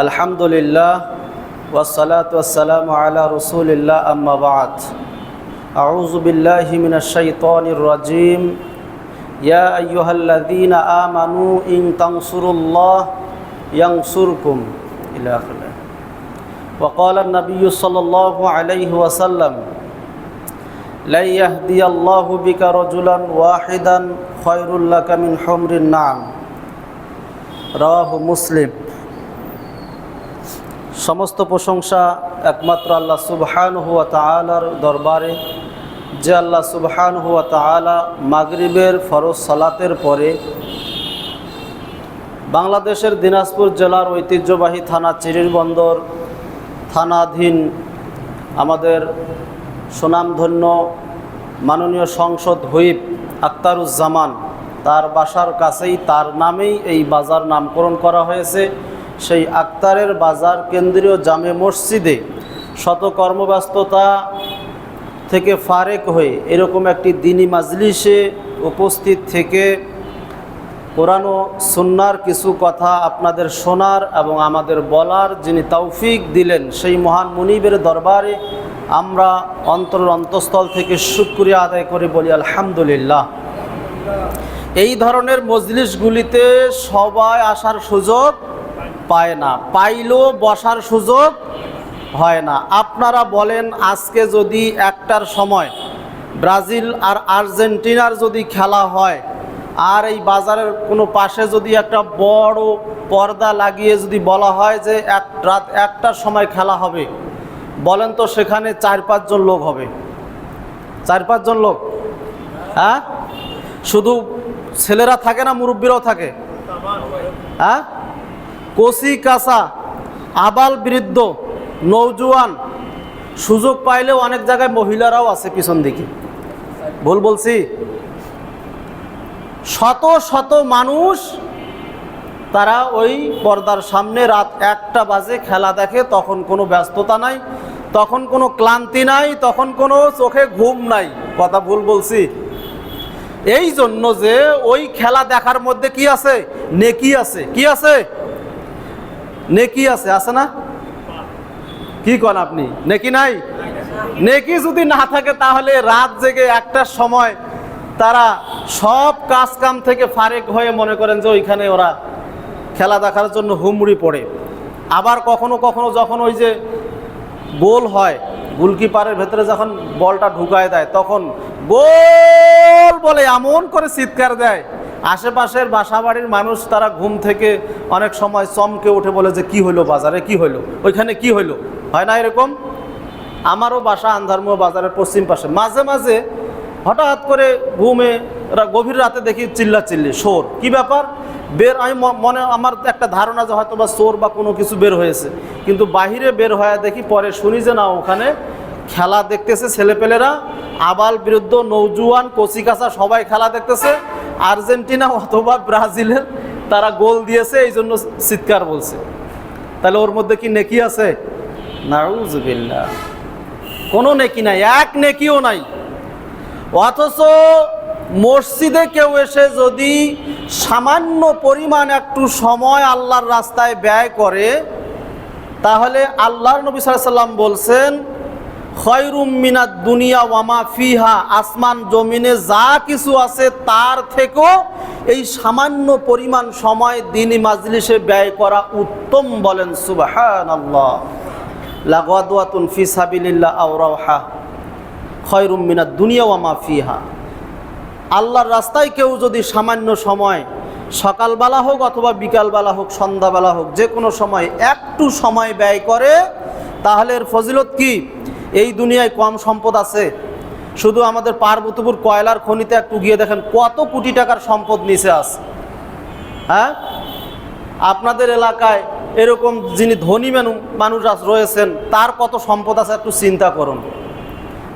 আলহামদুলিল্লাহ ওয়াসসালাতু ওয়াসসালামু আলা রাসূলিল্লাহ আম্মা বা'দ আউযু বিল্লাহি মিনাশ শাইতানির রাজীম ইয়া আইয়ুহাল্লাযীনা আমানু ইন তানসুরুল্লাহ ইয়ানসুরকুম ইলা আখির ওয়া ক্বালা an-নাবিয়্যু সাল্লাল্লাহু আলাইহি ওয়াসাল্লাম লা ইয়াহদিয়াল্লাহু বিকা রাজুলান ওয়াহিদান খায়রুল লাকা মিন হুমরিন না'ম রাওয়াহু মুসলিম। সমস্ত প্রশংসা একমাত্র আল্লাহ সুবহানাহু ওয়া তাআলার দরবারে, যে আল্লাহ সুবহানাহু ওয়া তাআলা মাগরিবের ফরজ সালাতের পরে বাংলাদেশের দিনাজপুর জেলার ঐতিহ্যবাহী থানা চিরিরবন্দর থানাধীন আমাদের সুনামধন্য মাননীয় সংসদ হুইপ আখতারুজ্জামান তার বাসার কাছেই, তার নামেই এই বাজার নামকরণ করা হয়েছে। সেই আখতারের বাজার কেন্দ্রীয় জামে মসজিদে শত কর্মব্যস্ততা থেকে ফারেক হয়ে এরকম একটি দ্বীনি মাজলিসে উপস্থিত থেকে কোরআন ও সুন্নাহর কিছু কথা আপনাদের শোনার এবং আমাদের বলার যিনি তৌফিক দিলেন, সেই মহান মুনিবের দরবারে আমরা অন্তঃস্থল থেকে শুকরিয়া আদায় করে বলি আলহামদুলিল্লাহ। এই ধরনের মজলিসগুলিতে সবাই আসার সুযোগ পায় না, পাইলেও বসার সুযোগ হয় না। আপনারা বলেন, আজকে যদি একটার সময় ব্রাজিল আর আর্জেন্টিনার যদি খেলা হয় আর এই বাজারের কোনো পাশে যদি একটা বড় পর্দা লাগিয়ে যদি বলা হয় যে রাত একটার সময় খেলা হবে, বলেন তো সেখানে 4-5 জন লোক হবে? 4-5 জন লোক? হ্যাঁ, শুধু ছেলেরা থাকে না মুরব্বীরাও থাকে? হ্যাঁ, কচি কাঁচা আবাল বৃদ্ধ নৌজওয়ান, সুযোগ পাইলেও অনেক জায়গায় মহিলারাও আছে পিছন দিকে। ভুল বলছি? শত শত মানুষ তারা ওই পর্দার সামনে রাত 1টা বাজে খেলা দেখে। তখন কোনো ব্যস্ততা নাই, তখন কোনো ক্লান্তি নাই, তখন কোনো চোখে ঘুম নাই। কথা ভুল বলছি? এই জন্য যে ওই খেলা দেখার মধ্যে কি আছে? নেকি আছে। কি আছে? নেকি আছে, আছে না? কি করেন আপনি? নেকি নাই? নেকি যদি না থাকে তাহলে রাত জেগে 1টার সময় তারা সব কাজ কাম থেকে ফারেক হয়ে মনে করেন যে ওইখানে ওরা খেলা দেখার জন্য হুমড়ি পড়ে। আবার কখনো কখনো যখন ওই যে গোল হয়, গোলকিপারের ভেতরে যখন বলটা ঢুকায় দেয়, তখন গোল বলে এমন করে চিৎকার দেয়, আশেপাশের বাসাবাড়ির মানুষ তারা ঘুম থেকে অনেক সময় চমকে উঠে, বলে যে কি হইলো বাজারে, কি হইলো, ওইখানে কি হইলো? হয় না এরকম? আমারও বাসা আন্ধারমুয়া বাজারের পশ্চিম পাশে। মাঝে মাঝে হঠাৎ করে ঘুমে গভীর রাতে দেখি চিল্লাচিল্লি, শোর। কি ব্যাপার? বের আমি মনে আমার একটা ধারণা যে হয়তো বা চোর বা কোনো কিছু বের হয়েছে, কিন্তু বাহিরে বের হয়ে দেখি, পরে শুনি যে না, ওখানে খেলা দেখতেছে ছেলেপেলেরা, আবাল বৃদ্ধ নৌজওয়ান কচি কাঁচা সবাই খেলা দেখতেছে। আর্জেন্টিনা অথবা ব্রাজিলের তারা গোল দিয়েছে, এই জন্য চিৎকার বলছে। তাহলে ওর মধ্যে কি নেকি আছে? নাউযুবিল্লাহ, কোনো নেকি নাই, এক নেকিও নাই। অথচ মসজিদে কেউ এসে যদি সামান্য পরিমাণ একটু সময় আল্লাহর রাস্তায় ব্যয় করে, তাহলে আল্লাহর নবী সাল্লাল্লাহু আলাইহি ওয়াসাল্লাম বলছেন, খায়রুম মিনাদ দুনিয়া ওয়া মা ফিহা, আসমান জমিনে যা কিছু আছে তার থেকেও এই সামান্য পরিমাণ সময় দ্বীনি মাজলিসে ব্যয় করা উত্তম। বলেন সুবহানাল্লাহ। লাগাদওয়াতুন ফি সাবিলিল্লাহ আও রাওহা খায়রুম মিনাদ দুনিয়া ওয়া মা ফিহা। আল্লাহর রাস্তায় কেউ যদি সামান্য সময়, সকালবেলা হোক অথবা বিকালবেলা হোক, সন্ধ্যাবেলা হোক, যে কোনো সময় একটু সময় ব্যয় করে, তাহলে এর ফজিলত কি? এই দুনিয়ায় কম সম্পদ আছে? শুধু আমাদের পার্বতীপুর কয়লার খনিতে একটু গিয়ে দেখেন কত কোটি টাকার সম্পদ নিচে আছে। হ্যাঁ, আপনাদের এলাকায় এরকম যিনি ধনী মানুষ রয়েছেন, তার কত সম্পদ আছে একটু চিন্তা করুন।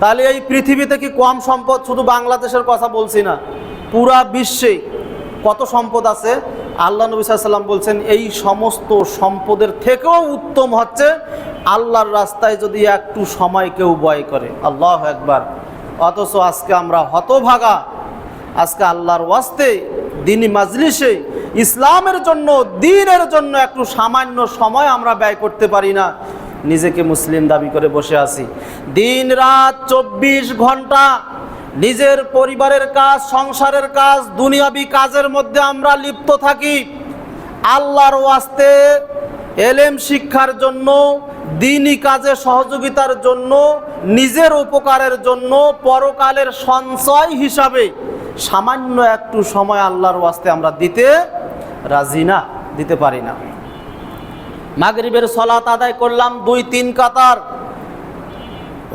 তাহলে এই পৃথিবীতে কি কম সম্পদ? শুধু বাংলাদেশের কথা বলছি না, পুরা বিশ্বে কত সম্পদ আছে। আল্লাহ নবী সাল্লাল্লাহু আলাইহি ওয়াসাল্লাম বলছেন, এই সমস্ত সম্পদের থেকেও উত্তম হচ্ছে আল্লাহর রাস্তায় যদি একটু সময় কেউ ব্যয় করে। আল্লাহু আকবার। অথচ আজকে আমরা হতভাগা, আজকে আল্লাহর ওয়াস্তে দ্বীনি মাজলিসে ইসলামের জন্য, দ্বীনের জন্য একটু সামান্য সময় আমরা ব্যয় করতে পারি না। নিজেকে মুসলিম দাবি করে বসে আছি। দিন রাত 24 ঘন্টা নিজের পরিবারের কাজ, সংসারের কাজ, দুনিয়াবি কাজের মধ্যে আমরা লিপ্ত থাকি। আল্লাহর ওয়াস্তে এলেম শিক্ষার জন্য, দ্বীনি কাজে সহযোগিতার জন্য, নিজের উপকারের জন্য, পরকালের সঞ্চয় হিসাবে সামান্য একটু সময় আল্লাহর ওয়াস্তে আমরা দিতে রাজি না, দিতে পারি না। মাগরিবের সালাত আদায় করলাম 2-3 কাতার।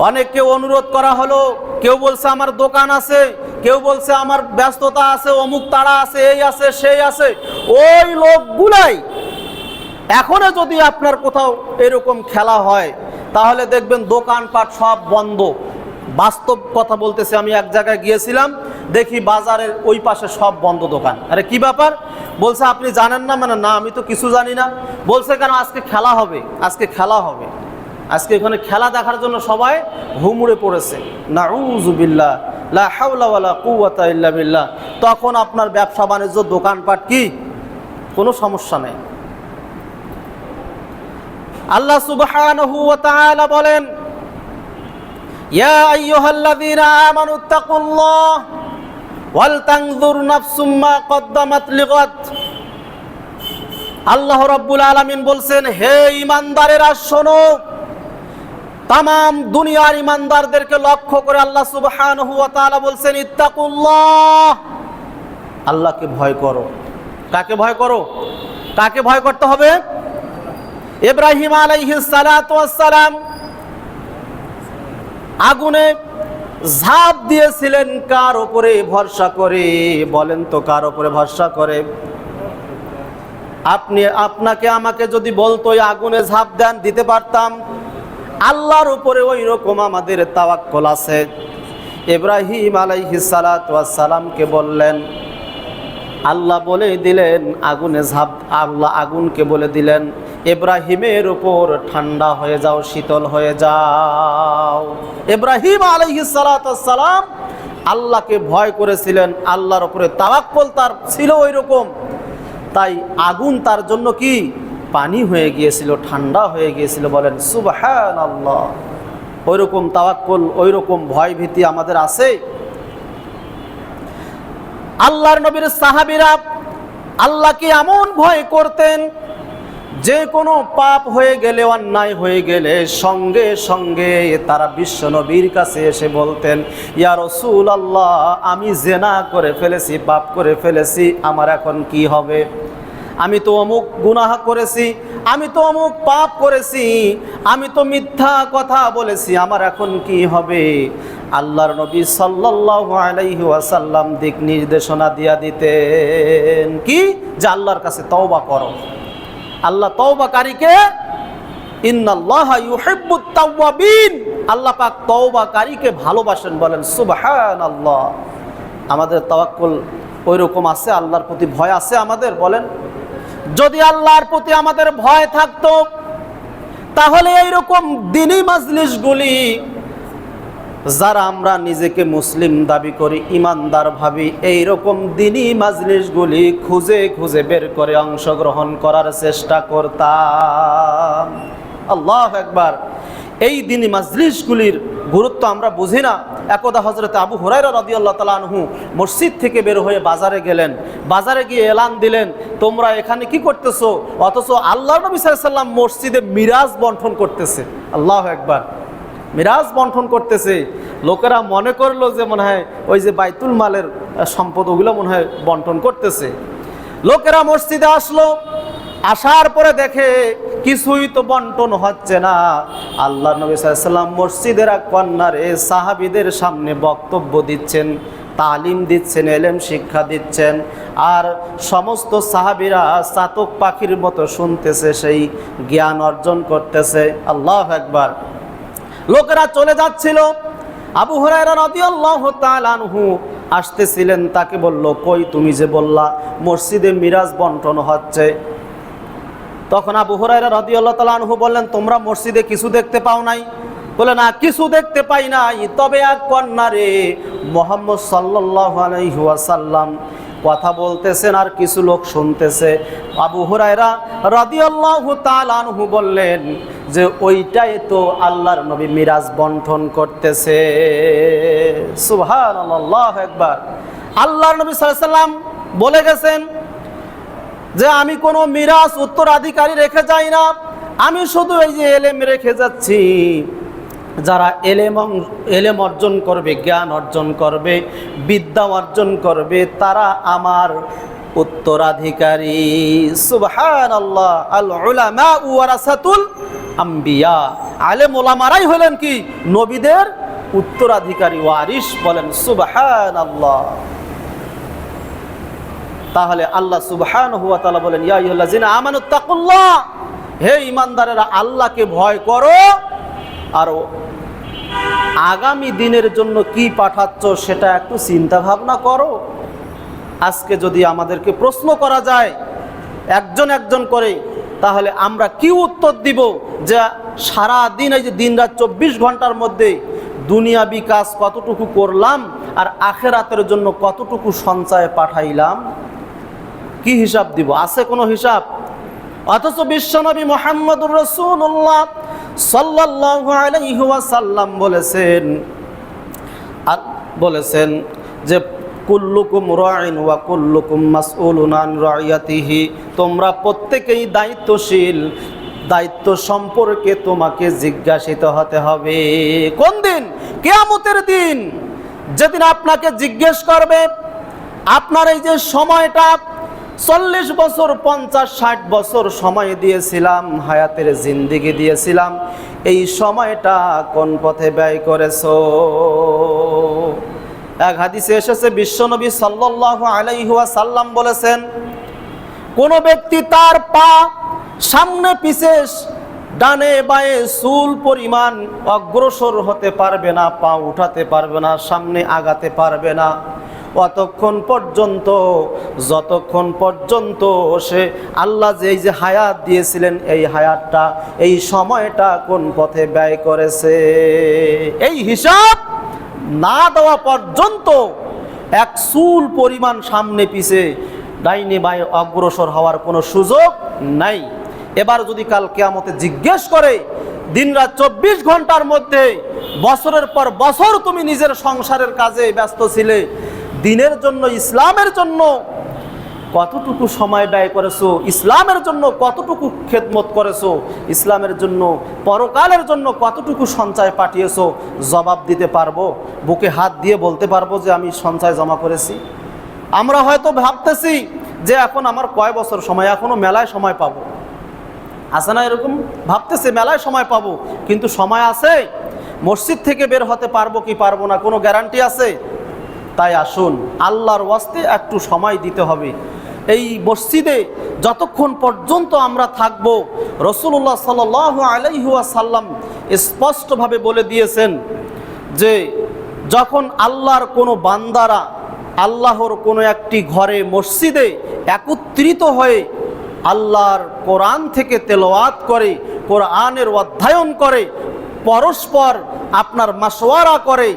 অনেককে অনুরোধ করা হলো, কেউ বলছে আমার দোকান আছে, কেউ বলছে আমার ব্যস্ততা আছে, অমুক তাড়া আছে, এই আছে সেই আছে। ওই লোকগুলাই এখনো যদি আপনার কোথাও এরকম খেলা হয় তাহলে দেখবেন দোকানপাট সব বন্ধ। বাস্তব কথা বলতেছি, আমি এক জায়গায় গিয়েছিলাম, দেখি বাজারের ওই পাশে সব বন্ধ দোকান। আরে কি ব্যাপার? বলছে আপনি জানেন না? মানে না, আমি তো কিছু জানি না। বলছে কেন? আজকে খেলা হবে, আজকে খেলা হবে, আজকে এখানে খেলা দেখার জন্য সবাই হুমড়ে পড়েছে। নাউযুবিল্লাহ, লা হাওলা ওয়ালা কুওয়াতা ইল্লা বিল্লাহ। তখন আপনার ব্যবসা বাণিজ্য, দোকানপাট কি কোনো সমস্যা নেই। আল্লাহ সুবহানাহু ওয়া তাআলা বলেন, ইয়া আইয়ুহাল্লাযীনা আমানুত্তাকুল্লাহ ওয়াল তানজুর নাফসুম মা কদ্দামাত লিগাদ। আল্লাহ রাব্বুল আলামিন বলছেন, হে ঈমানদারেরা শোনো। তামাম দুনিয়ার ঈমানদারদেরকে লক্ষ্য করে আল্লাহ সুবহানাহু ওয়া তাআলা বলছেন, ইত্তাকুল্লাহ, আল্লাহকে ভয় করো। কাকে ভয় করো? কাকে ভয় করতে হবে? ইব্রাহিম আলাইহিস সালাতু ওয়াস সালাম আগুনে ঝাঁপ দিয়েছিলেন কার উপরে ভরসা করে? বলেন তো কার উপরে ভরসা করে? আপনাকে আমাকে যদি বলতো এই আগুনে ঝাঁপ দেন, দিতে পারতাম। আল্লাহর উপরে ওই রকম আমাদের তাওয়াক্কুল আছে। ইব্রাহিম আলাইহিস সালাতু ওয়াস সালামকে বললেন, আল্লাহ বলে দিলেন আগুনে ঝাঁপ, আল্লাহ আগুনকে বলে দিলেন ইব্রাহিমের উপর ঠান্ডা হয়ে যাও, শীতল হয়ে যাও। ইব্রাহিম আলাইহিস সালাতু ওয়াস সালাম আল্লাহকে ভয় করেছিলেন, আল্লাহর উপরে তাওয়াক্কুল তার ছিল ওই রকম। তাই আগুন তার জন্য কি পানি হয়ে গিয়েছিল, ঠান্ডা হয়ে গিয়েছিল। বলেন সুবহানাল্লাহ। ওই রকম তাওয়াক্কুল, ওই রকম ভয় ভীতি আমাদের আছে। আল্লাহর নবীর সাহাবীরা আল্লাহকে এমন ভয় করতেন, যে কোনো পাপ হয়ে গেলে, অন্যায় হয়ে গেলে সঙ্গে সঙ্গে তারা বিশ্ব নবীর কাছে এসে বলতেন, ইয়া রাসূলুল্লাহ, আমি জিনা করে ফেলেছি, পাপ করে ফেলেছি, আমার এখন কি হবে? আমি তো অমুক গুনাহ করেছি, আমি তো অমুক পাপ করেছি, আমি তো মিথ্যা কথা বলেছি, আমার এখন কি হবে? আল্লাহর নবী সাল্লাল্লাহু আলাইহি ওয়াসাল্লাম দিক নির্দেশনা দিয়া দিতেন কি, যে আল্লাহর কাছে তওবা করো। আল্লাহ তওবাকারীকে, ইন্নাল্লাহা ইউহিব্বুত তাওয়াবিন, আল্লাহ পাক তওবাকারীকে ভালোবাসেন। বলেন সুবহানাল্লাহ। আমাদের তাওয়াক্কুল ওই রকম আছে, আল্লাহর প্রতি ভয় আছে আমাদের? বলেন, যদি আল্লাহর প্রতি আমাদের ভয় থাকতো তাহলে এইরকম দ্বীনি মাজলিসগুলি, যারা আমরা নিজেকে মুসলিম দাবি করি, ইমানদার ভাবি, এইরকম দ্বীনি মাজলিসগুলি খুঁজে খুঁজে বের করে অংশগ্রহণ করার চেষ্টা করতাম। আল্লাহু আকবার। এই দ্বীনি মাজলিসগুলির গুরুত্ব আমরা বুঝি না। একদা হযরত আবু হুরায়রা রাদিয়াল্লাহু তাআলা আনহু মসজিদ থেকে বের হয়ে বাজারে গেলেন। বাজারে গিয়ে এলান দিলেন, তোমরা এখানে কি করতেছো? অথচ আল্লাহর নবী সাল্লাল্লাহু আলাইহি ওয়াসাল্লাম মসজিদে মিরাজ বন্টন করতেছে। আল্লাহু আকবার। মিরাজ বন্টন করতেছে। লোকেরা মনে করলো যে মনে হয় ওই যে বাইতুল মালের সম্পদ, ওগুলো মনে হয় বন্টন করতেছে। লোকেরা মসজিদে আসলো, আসার পরে দেখে কিছুই তো বন্টন হচ্ছে না। আল্লাহ নবী সাল্লাল্লাহু আলাইহি ওয়াসাল্লাম মসজিদের এক কর্নারে সাহাবীদের সামনে বক্তব্য দিচ্ছেন, তালিম দিচ্ছেন, ইলম শিক্ষা দিচ্ছেন, আর সমস্ত সাহাবীরা চাতক পাখির মতো শুনতেছে, সেই জ্ঞান অর্জন করতেছে। আল্লাহু আকবার। লোকেরা চলে যাচ্ছিল। আবু হুরায়রা রাদিয়াল্লাহু তাআলা আনহু আসতেছিলেন, তাকে বলল, কই তুমি যে বললা মসজিদে মিরাজ বন্টন হচ্ছে? তখন আবু হুরায়রা রাদিয়াল্লাহু তাআলা আনহু বললেন, তোমরা মসজিদে কিছু দেখতে পাও নাই? বলে, না, কিছু দেখতে পাই নাই, তবে এক কর্নারে মুহাম্মদ সাল্লাল্লাহু আলাইহি ওয়াসাল্লাম কথা বলতেছেন আর কিছু লোক শুনতেছে। আবু হুরায়রা রাদিয়াল্লাহু তাআলা আনহু বললেন যে ওইটাই তো আল্লাহর নবী মিরাজ বন্টন করতেছে। সুবহানাল্লাহ, আল্লাহু আকবার। আল্লাহর নবী সাল্লাল্লাহু আলাইহি ওয়াসাল্লাম বলে গেছেন যে আমি কোনো মিরাজ উত্তরাধিকারী রেখে যাই না, আমি শুধু এই যে এলেম রেখে যাচ্ছি। যারা এলেম অর্জন করবে, জ্ঞান অর্জন করবে, বিদ্যা অর্জন করবে, তারা আমার উত্তরাধিকারী। সুবহানাল্লাহ। আল উলামা ওয়ারাসাতুল আম্বিয়া, আলেম ওলামারাই হলেন কি নবীদের উত্তরাধিকারী, ওয়ারিস। বলেন সুবহানাল্লাহ। তাহলে আল্লাহ সুবহানাহু ওয়া তাআলা বলেন ইয়া আইয়ুহাল্লাযিনা আমানুত্তাকুল্লাহ, হে ঈমানদারেরা আল্লাহকে ভয় করো, আর আগামী দিনের জন্য কি পাঠাচ্ছ সেটা একটু চিন্তা ভাবনা করো। আজকে যদি আমাদেরকে প্রশ্ন করা যায় একজন একজন করে, তাহলে আমরা কি উত্তর দিব যে সারা দিন এই যে দিনরাত 24 ঘন্টার মধ্যে দুনিয়াবি কাজ কতটুকু করলাম আর আখিরাতের জন্য কতটুকু সঞ্চয় পাঠাইলাম? কি হিসাব দিব? আছে কোনো হিসাব? অথচ বিশ্বনবী মুহাম্মদুর রাসূলুল্লাহ সাল্লাল্লাহু আলাইহি ওয়াসাল্লাম বলেছেন যে কুল্লুকুম রাইন ওয়া কুল্লুকুম মাসউলুন আন রাইয়াতিহি, তোমরা প্রত্যেকেই দায়িত্বশীল, দায়িত্ব সম্পর্কে তোমাকে জিজ্ঞাসিত হতে হবে। কোন দিন? কিয়ামতের দিন, যেদিন আপনাকে জিজ্ঞেস করবে আপনার এই যে সময়টা 40 বছর 50-60 বছর সময় দিয়েছিলাম, হায়াতের জিন্দেগি দিয়েছিলাম, এই সময়টা কোন পথে ব্যয় করেছো? এক হাদিসে এসেছে বিশ্বনবী সাল্লাল্লাহু আলাইহি ওয়াসাল্লাম বলেছেন, কোন ব্যক্তি তার পা সামনে পিছে ডানে বাঁয়ে চুল পরিমাণ অগ্রসর হতে পারবে না, পা উঠাতে পারবে না, সামনে আগাতে পারবে না অতক্ষণ পর্যন্ত, যতক্ষণ পর্যন্ত সে আল্লাহ যে হায়াত দিয়েছিলেন এই হায়াতটা, এই সময়টা কোন পথে ব্যয় করেছে। এই হিসাব না দেওয়া পর্যন্ত এক চুল পরিমাণ সামনে পিছে ডাইনে বাঁয়ে অগ্রসর হওয়ার কোনো সুযোগ নাই। এবার যদি কাল কিয়ামতে জিজ্ঞেস করে দিনরাত 24 ঘন্টার মধ্যে বছরের পর বছর তুমি নিজের সংসারের কাজে ব্যস্ত ছিলে, দিনের জন্য, ইসলামের জন্য কতটুকু সময় ব্যয় করেছো, ইসলামের জন্য কতটুকু খেদমত করেছো, ইসলামের জন্য পরকালের জন্য কতটুকু সঞ্চয় পাঠিয়েছো, জবাব দিতে পারবো? বুকে হাত দিয়ে বলতে পারবো যে আমি সঞ্চয় জমা করেছি? আমরা হয়তো ভাবতেছি যে এখন আমার কয় বছর সময়, এখনো মেলায় সময় পাবো, আছে না? এরকম ভাবতেছে মেলায় সময় পাবো, কিন্তু সময় আছে? মসজিদ থেকে বের হতে পারবো কি পারবো না কোনো গ্যারান্টি আছে? তাই আসুন আল্লাহর ওয়াস্তে একটু সময় দিতে হবে। এই মসজিদে যতক্ষণ পর্যন্ত আমরা থাকব, রাসূলুল্লাহ সাল্লাল্লাহু আলাইহি ওয়াসাল্লাম স্পষ্টভাবে বলে দিয়েছেন যে যখন আল্লাহর কোনো বান্দারা আল্লাহর কোনো একটি ঘরে, মসজিদে একত্রিত হয়ে আল্লাহর কোরআন থেকে তেলাওয়াত করে, কোরআনের অধ্যয়ন করে, পরস্পর আপনার মাশওয়ারা করে,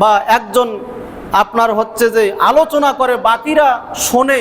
বা একজন আপনার হচ্ছে যে আলোচনা করে, বাকিরা শোনে,